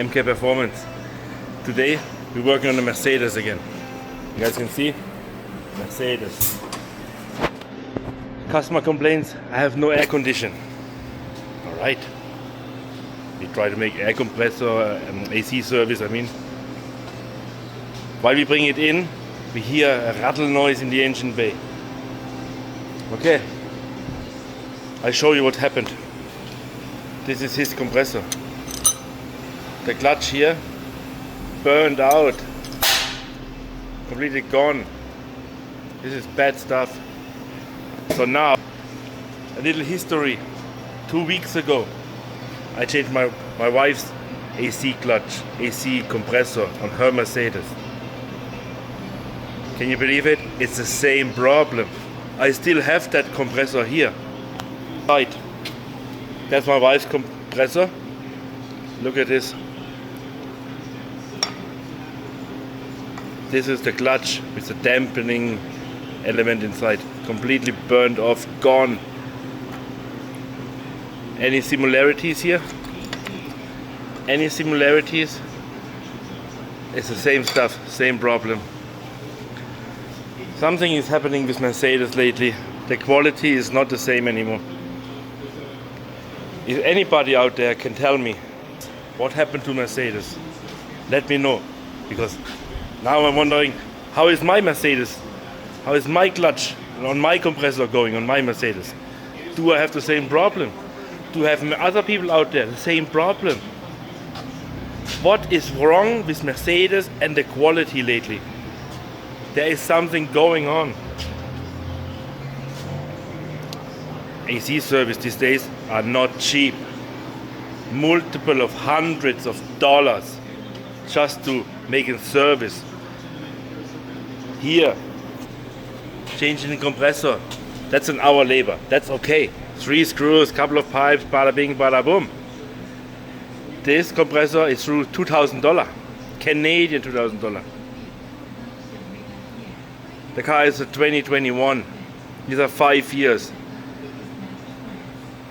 MK Performance. Today we're working on the Mercedes again. You guys can see Mercedes. Customer complains I have no air condition. Alright. We try to make air compressor AC service, While we bring it in, we hear a rattle noise in the engine bay. Okay. I'll show you what happened. This is his compressor. The clutch here burned out, completely gone. This is bad stuff. So now, a little history. 2 weeks ago, I changed my wife's AC clutch, AC compressor on her Mercedes. Can you believe it? It's the same problem. I still have that compressor here. Right. That's my wife's compressor. Look at this. This is the clutch with the dampening element inside. Completely burned off, gone. Any similarities here? Any similarities? It's the same stuff, same problem. Something is happening with Mercedes lately. The quality is not the same anymore. If anybody out there can tell me what happened to Mercedes, let me know. Because now I'm wondering, how is my Mercedes? How is my clutch on my compressor going on my Mercedes? Do I have the same problem? Do I have other people out there the same problem? What is wrong with Mercedes and the quality lately? There is something going on. AC service these days are not cheap. Multiple of hundreds of dollars just to make a service. Here, changing the compressor, that's an hour labor, that's okay. 3 screws, couple of pipes, bada bing, bada boom. This compressor is through $2,000, Canadian $2,000. The car is a 2021, these are 5 years.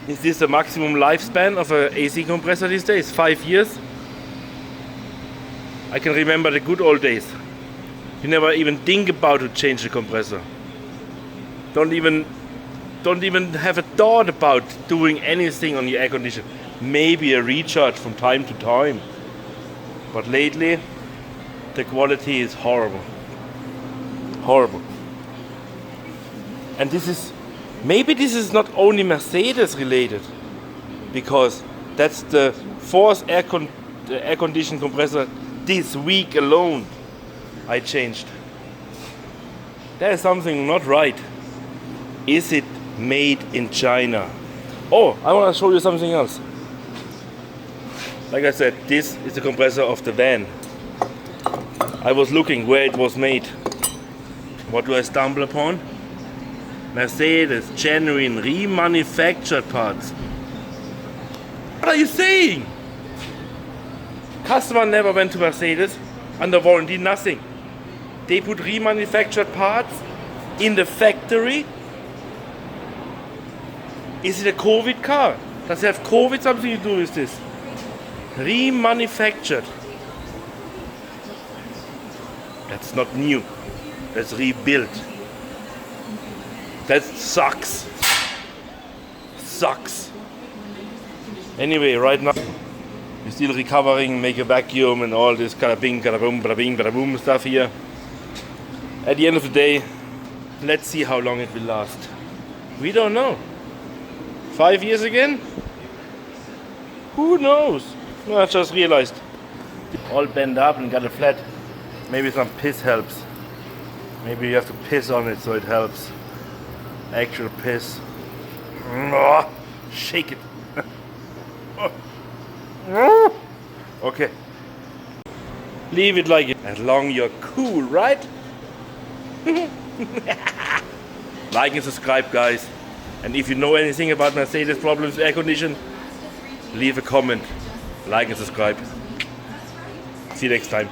Is this the maximum lifespan of an AC compressor these days? 5 years? I can remember the good old days. You never even think about to change the compressor. Don't even have a thought about doing anything on your air conditioner. Maybe a recharge from time to time. But lately, the quality is horrible. Horrible. And maybe this is not only Mercedes related, because that's the fourth air conditioned compressor this week alone I changed. There is something not right. Is it made in China? Oh, I want to show you something else. Like I said, this is the compressor of the van. I was looking where it was made. What do I stumble upon? Mercedes, genuine, remanufactured parts. What are you saying? Customer never went to Mercedes, under warranty, nothing. They put remanufactured parts in the factory. Is it a COVID car? Does it have COVID something to do with this? Remanufactured. That's not new. That's rebuilt. That sucks. Sucks. Anyway, right now we're still recovering, make a vacuum and all this kada bing, kada boom, bada bing, bada boom stuff here. At the end of the day, let's see how long it will last. We don't know. 5 years again? Who knows? No, I just realized. All bent up and got a flat. Maybe some piss helps. Maybe you have to piss on it so it helps. Actual piss. Shake it. Okay. Leave it like it. As long you're cool, right? Like and subscribe, guys. And if you know anything about Mercedes problems with air condition, leave a comment. Like and subscribe. See you next time.